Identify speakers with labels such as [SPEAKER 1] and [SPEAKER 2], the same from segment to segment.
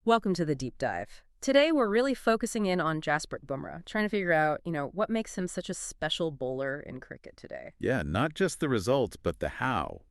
[SPEAKER 1] Welcome to the deep dive. Today, we're really focusing in on Jasprit Bumrah, trying to figure out, what makes him such a special bowler in cricket today.
[SPEAKER 2] Yeah, not just the results, but the how.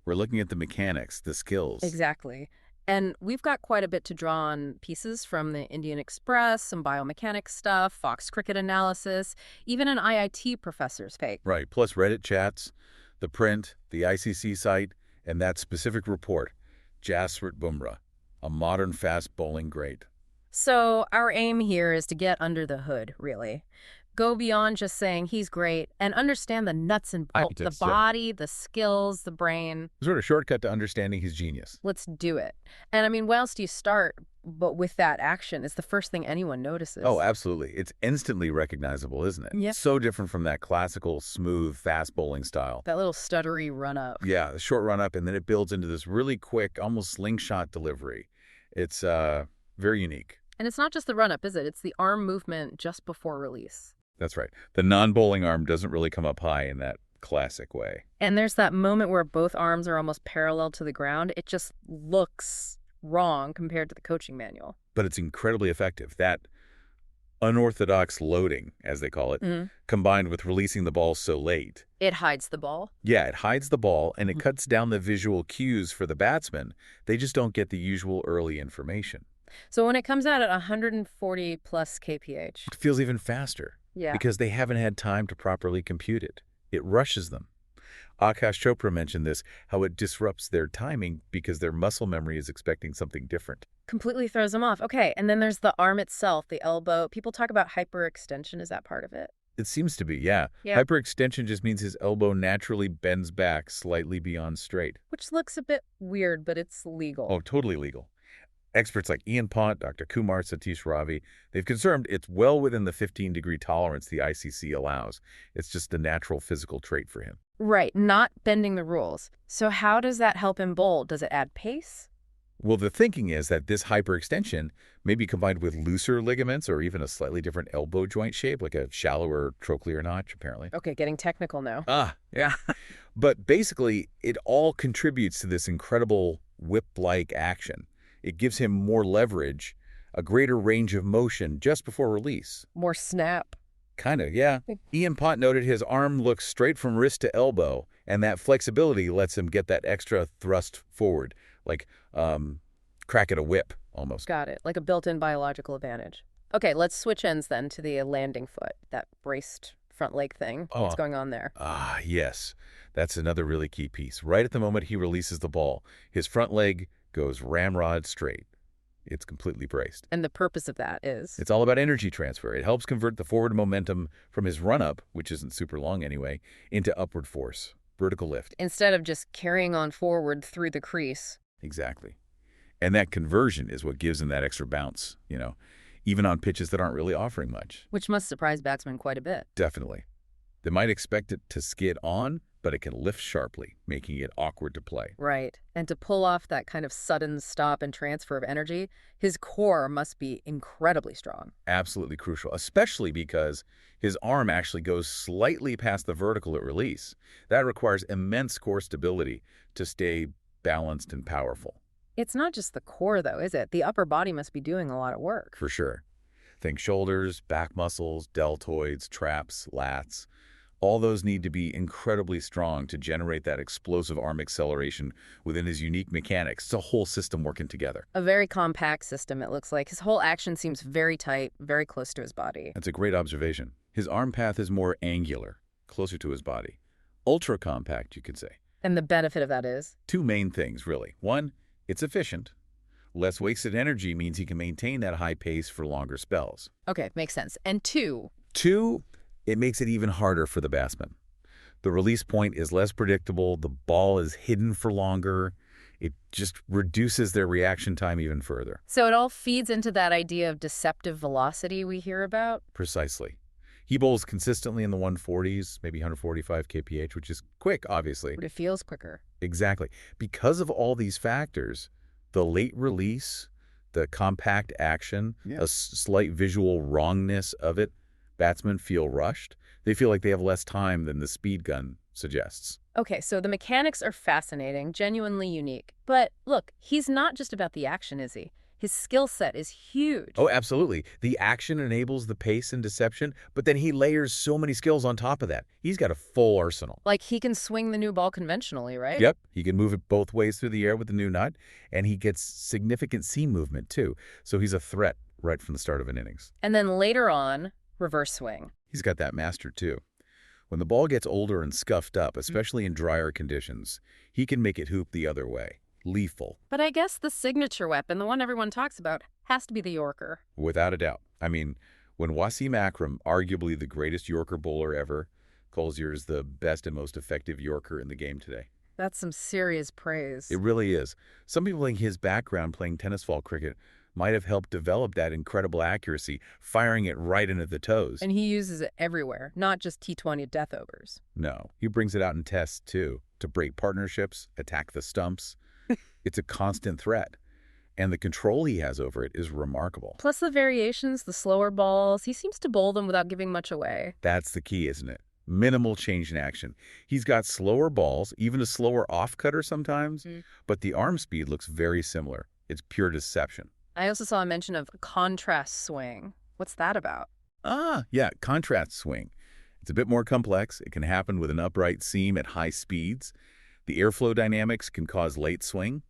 [SPEAKER 2] We're looking at the mechanics, the skills.
[SPEAKER 1] Exactly. And we've got quite a bit to draw on pieces from the Indian Express, some biomechanics stuff, Fox cricket analysis, even an IIT professor's take.
[SPEAKER 2] Right, plus Reddit chats, the print, the ICC site, and that specific report, Jasprit Bumrah, a modern fast bowling great.
[SPEAKER 1] So our aim here is to get under the hood, really. Go beyond just saying he's great and understand the nuts and bolts, the body, the skills, the brain.
[SPEAKER 2] Sort of shortcut to understanding his genius.
[SPEAKER 1] Let's do it. And I mean, where else do you start? But with that action, it's the first thing anyone notices.
[SPEAKER 2] Oh, absolutely. It's instantly recognizable, isn't it?
[SPEAKER 1] Yeah.
[SPEAKER 2] So different from that classical, smooth, fast bowling style.
[SPEAKER 1] That little stuttery run-up.
[SPEAKER 2] Yeah, the short run-up, and then it builds into this really quick, almost slingshot delivery. It's very unique.
[SPEAKER 1] And it's not just the run-up, is it? It's the arm movement just before release.
[SPEAKER 2] That's right. The non-bowling arm doesn't really come up high in that classic way.
[SPEAKER 1] And there's that moment where both arms are almost parallel to the ground. It just looks wrong compared to the coaching manual.
[SPEAKER 2] But it's incredibly effective. That unorthodox loading, as they call it, combined with releasing the ball so late.
[SPEAKER 1] It hides the ball?
[SPEAKER 2] Yeah, it hides the ball, and it cuts down the visual cues for the batsman. They just don't get the usual early information.
[SPEAKER 1] So when it comes out at 140 plus kph.
[SPEAKER 2] It feels even faster.
[SPEAKER 1] Yeah.
[SPEAKER 2] Because they haven't had time to properly compute it. It rushes them. Akash Chopra mentioned this, how it disrupts their timing because their muscle memory is expecting something different.
[SPEAKER 1] Completely throws them off. Okay, and then there's the arm itself, the elbow. People talk about hyperextension. Is that part of it?
[SPEAKER 2] It seems to be, yeah. Hyperextension just means his elbow naturally bends back slightly beyond straight.
[SPEAKER 1] Which looks a bit weird, but it's legal.
[SPEAKER 2] Oh, totally legal. Experts like Ian Pont, Dr. Kumar, Satish Ravi, they've confirmed it's well within the 15-degree tolerance the ICC allows. It's just a natural physical trait for him.
[SPEAKER 1] Right, not bending the rules. So how does that help him bowl? Does it add pace?
[SPEAKER 2] Well, the thinking is that this hyperextension may be combined with looser ligaments or even a slightly different elbow joint shape, like a shallower trochlear notch, apparently.
[SPEAKER 1] Okay, getting technical now.
[SPEAKER 2] Yeah. But basically, it all contributes to this incredible whip-like action. It gives him more leverage, a greater range of motion just before release.
[SPEAKER 1] More snap.
[SPEAKER 2] Kind of, yeah. Ian Pont noted his arm looks straight from wrist to elbow, and that flexibility lets him get that extra thrust forward, like crack at a whip, almost.
[SPEAKER 1] Got it, like a built-in biological advantage. Okay, let's switch ends then to the landing foot, that braced front leg thing. What's going on there?
[SPEAKER 2] Yes. That's another really key piece. Right at the moment he releases the ball, his front leg goes ramrod straight. It's completely braced.
[SPEAKER 1] And the purpose of that is?
[SPEAKER 2] It's all about energy transfer. It helps convert the forward momentum from his run-up, which isn't super long anyway, into upward force, vertical lift.
[SPEAKER 1] Instead of just carrying on forward through the crease.
[SPEAKER 2] Exactly. And that conversion is what gives him that extra bounce, even on pitches that aren't really offering much.
[SPEAKER 1] Which must surprise batsmen quite a bit.
[SPEAKER 2] Definitely. They might expect it to skid on, but it can lift sharply, making it awkward to play.
[SPEAKER 1] Right. And to pull off that kind of sudden stop and transfer of energy, his core must be incredibly strong.
[SPEAKER 2] Absolutely crucial, especially because his arm actually goes slightly past the vertical at release. That requires immense core stability to stay balanced and powerful.
[SPEAKER 1] It's not just the core, though, is it? The upper body must be doing a lot of work.
[SPEAKER 2] For sure. Think shoulders, back muscles, deltoids, traps, lats. All those need to be incredibly strong to generate that explosive arm acceleration within his unique mechanics. It's a whole system working together.
[SPEAKER 1] A very compact system, it looks like. His whole action seems very tight, very close to his body.
[SPEAKER 2] That's a great observation. His arm path is more angular, closer to his body. Ultra compact, you could say.
[SPEAKER 1] And the benefit of that is?
[SPEAKER 2] Two main things, really. One, it's efficient. Less wasted energy means he can maintain that high pace for longer spells.
[SPEAKER 1] Okay, makes sense. And two,
[SPEAKER 2] it makes it even harder for the batsman. The release point is less predictable. The ball is hidden for longer. It just reduces their reaction time even further.
[SPEAKER 1] So it all feeds into that idea of deceptive velocity we hear about?
[SPEAKER 2] Precisely. He bowls consistently in the 140s, maybe 145 kph, which is quick, obviously.
[SPEAKER 1] But it feels quicker.
[SPEAKER 2] Exactly. Because of all these factors, the late release, the compact action, a slight visual wrongness of it, batsmen feel rushed. They feel like they have less time than the speed gun suggests.
[SPEAKER 1] Okay, so the mechanics are fascinating, genuinely unique. But look, he's not just about the action, is he? His skill set is huge.
[SPEAKER 2] Oh, absolutely. The action enables the pace and deception, but then he layers so many skills on top of that. He's got a full arsenal.
[SPEAKER 1] Like he can swing the new ball conventionally, right?
[SPEAKER 2] Yep, he can move it both ways through the air with the new nut, and he gets significant seam movement too. So he's a threat right from the start of an innings.
[SPEAKER 1] And then later on, reverse swing.
[SPEAKER 2] He's got that master too. When the ball gets older and scuffed up, especially in drier conditions, he can make it hoop the other way. Lethal.
[SPEAKER 1] But I guess the signature weapon, the one everyone talks about, has to be the Yorker.
[SPEAKER 2] Without a doubt. I mean, when Wasim Akram, arguably the greatest Yorker bowler ever, calls yours the best and most effective Yorker in the game today.
[SPEAKER 1] That's some serious praise.
[SPEAKER 2] It really is. Some people think his background playing tennis ball cricket might have helped develop that incredible accuracy, firing it right into the toes.
[SPEAKER 1] And he uses it everywhere, not just T20 death overs.
[SPEAKER 2] No, he brings it out in tests too, to break partnerships, attack the stumps. It's a constant threat. And the control he has over it is remarkable.
[SPEAKER 1] Plus the variations, the slower balls, he seems to bowl them without giving much away.
[SPEAKER 2] That's the key, isn't it? Minimal change in action. He's got slower balls, even a slower off-cutter sometimes, but the arm speed looks very similar. It's pure deception.
[SPEAKER 1] I also saw a mention of a contrast swing. What's that about?
[SPEAKER 2] Yeah, contrast swing. It's a bit more complex. It can happen with an upright seam at high speeds. The airflow dynamics can cause late swing,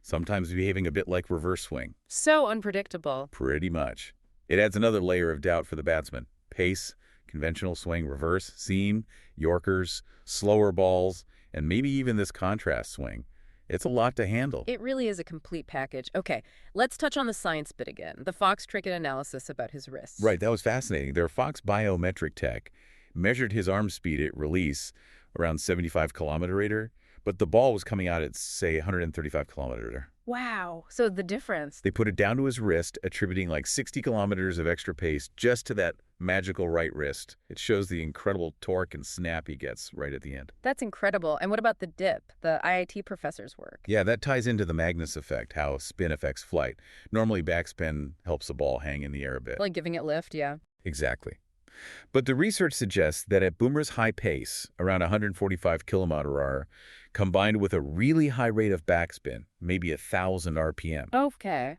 [SPEAKER 2] sometimes behaving a bit like reverse swing.
[SPEAKER 1] So unpredictable.
[SPEAKER 2] Pretty much. It adds another layer of doubt for the batsman. Pace, conventional swing, reverse, seam, Yorkers, slower balls, and maybe even this contrast swing. It's a lot to handle.
[SPEAKER 1] It really is a complete package. Okay, let's touch on the science bit again. The Fox cricket analysis about his wrists.
[SPEAKER 2] Right, that was fascinating. Their Fox biometric tech measured his arm speed at release around 75 km/h, but the ball was coming out at, say, 135 km/h.
[SPEAKER 1] Wow. So the difference.
[SPEAKER 2] They put it down to his wrist, attributing like 60 kilometers of extra pace just to that magical right wrist. It shows the incredible torque and snap he gets right at the end.
[SPEAKER 1] That's incredible. And what about the dip, the IIT professor's work?
[SPEAKER 2] Yeah, that ties into the Magnus effect, how spin affects flight. Normally, backspin helps a ball hang in the air a bit.
[SPEAKER 1] Like giving it lift, yeah.
[SPEAKER 2] Exactly. But the research suggests that at Bumrah's high pace, around 145 km/h, combined with a really high rate of backspin, maybe 1,000 RPM.
[SPEAKER 1] Okay.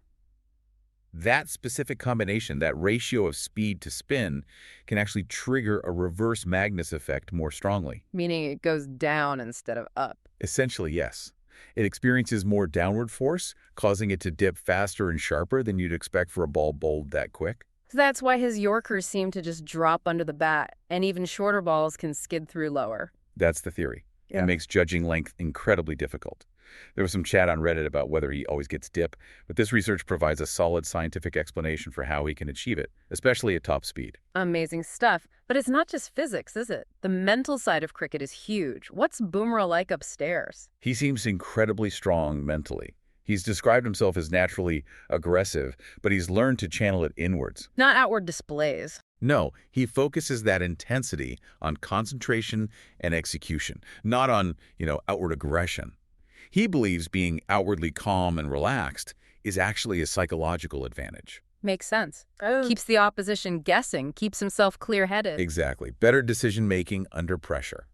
[SPEAKER 2] That specific combination, that ratio of speed to spin, can actually trigger a reverse Magnus effect more strongly.
[SPEAKER 1] Meaning it goes down instead of up.
[SPEAKER 2] Essentially, yes. It experiences more downward force, causing it to dip faster and sharper than you'd expect for a ball bowled that quick.
[SPEAKER 1] So that's why his Yorkers seem to just drop under the bat, and even shorter balls can skid through lower.
[SPEAKER 2] That's the theory.
[SPEAKER 1] Yeah.
[SPEAKER 2] It makes judging length incredibly difficult. There was some chat on Reddit about whether he always gets dip, but this research provides a solid scientific explanation for how he can achieve it, especially at top speed.
[SPEAKER 1] Amazing stuff. But it's not just physics, is it? The mental side of cricket is huge. What's Bumrah like upstairs?
[SPEAKER 2] He seems incredibly strong mentally. He's described himself as naturally aggressive, but he's learned to channel it inwards.
[SPEAKER 1] Not outward displays.
[SPEAKER 2] No, he focuses that intensity on concentration and execution, not on, outward aggression. He believes being outwardly calm and relaxed is actually a psychological advantage.
[SPEAKER 1] Makes sense. Keeps the opposition guessing, keeps himself clear-headed.
[SPEAKER 2] Exactly. Better decision-making under pressure.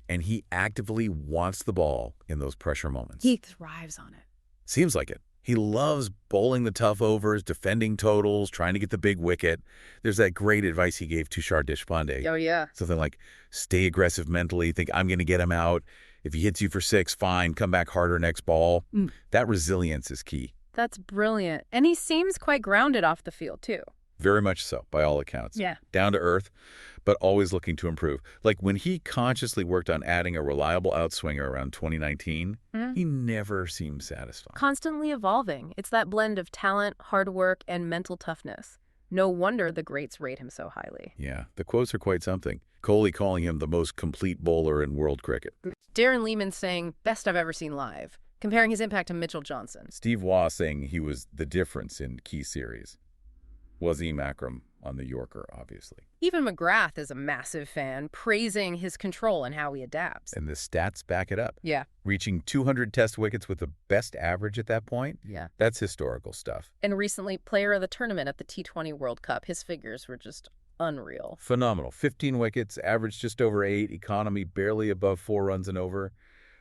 [SPEAKER 2] And he actively wants the ball in those pressure moments.
[SPEAKER 1] He thrives on it.
[SPEAKER 2] Seems like it. He loves bowling the tough overs, defending totals, trying to get the big wicket. There's that great advice he gave Tushar Deshpande.
[SPEAKER 1] Oh, yeah.
[SPEAKER 2] Something like, stay aggressive mentally, think I'm going to get him out. If he hits you for 6, fine, come back harder next ball. That resilience is key.
[SPEAKER 1] That's brilliant. And he seems quite grounded off the field, too.
[SPEAKER 2] Very much so, by all accounts.
[SPEAKER 1] Yeah.
[SPEAKER 2] Down to earth, but always looking to improve. Like when he consciously worked on adding a reliable outswinger around 2019, he never seemed satisfied.
[SPEAKER 1] Constantly evolving. It's that blend of talent, hard work, and mental toughness. No wonder the greats rate him so highly.
[SPEAKER 2] Yeah, the quotes are quite something. Kohli calling him the most complete bowler in world cricket.
[SPEAKER 1] Darren Lehman saying, best I've ever seen live, comparing his impact to Mitchell Johnson.
[SPEAKER 2] Steve Waugh saying he was the difference in key series. Wasim Akram on the Yorker, obviously.
[SPEAKER 1] Even McGrath is a massive fan, praising his control and how he adapts.
[SPEAKER 2] And the stats back it up.
[SPEAKER 1] Yeah.
[SPEAKER 2] Reaching 200 test wickets with the best average at that point?
[SPEAKER 1] Yeah.
[SPEAKER 2] That's historical stuff.
[SPEAKER 1] And recently, player of the tournament at the T20 World Cup, his figures were just unreal.
[SPEAKER 2] Phenomenal. 15 wickets, average just over 8, economy barely above 4 runs and over.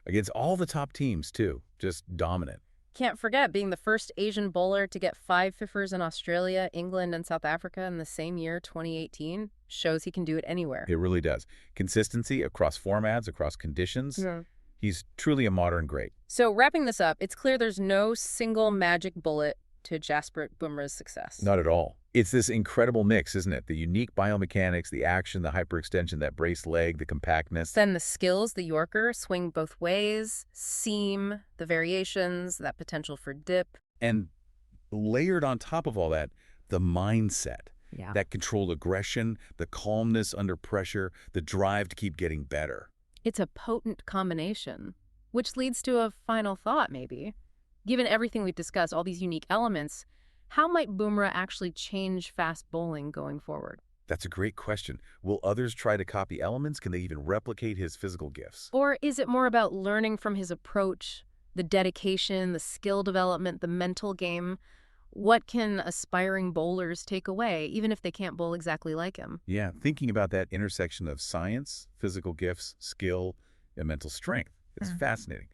[SPEAKER 2] Against all the top teams, too. Just dominant.
[SPEAKER 1] Can't forget being the first Asian bowler to get 5 fifers in Australia, England, and South Africa in the same year, 2018, shows he can do it anywhere.
[SPEAKER 2] It really does. Consistency across formats, across conditions.
[SPEAKER 1] Yeah.
[SPEAKER 2] He's truly a modern great.
[SPEAKER 1] So wrapping this up, it's clear there's no single magic bullet to Jasprit Bumrah's success.
[SPEAKER 2] Not at all. It's this incredible mix, isn't it? The unique biomechanics, the action, the hyperextension, that braced leg, the compactness.
[SPEAKER 1] Then the skills, the Yorker, swing both ways, seam, the variations, that potential for dip.
[SPEAKER 2] And layered on top of all that, the mindset.
[SPEAKER 1] Yeah.
[SPEAKER 2] That controlled aggression, the calmness under pressure, the drive to keep getting better.
[SPEAKER 1] It's a potent combination, which leads to a final thought, maybe. Given everything we've discussed, all these unique elements, how might Bumrah actually change fast bowling going forward?
[SPEAKER 2] That's a great question. Will others try to copy elements? Can they even replicate his physical gifts?
[SPEAKER 1] Or is it more about learning from his approach, the dedication, the skill development, the mental game? What can aspiring bowlers take away, even if they can't bowl exactly like him?
[SPEAKER 2] Yeah, thinking about that intersection of science, physical gifts, skill, and mental strength. It's fascinating.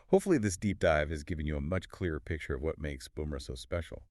[SPEAKER 2] Hopefully this deep dive has given you a much clearer picture of what makes Bumrah so special.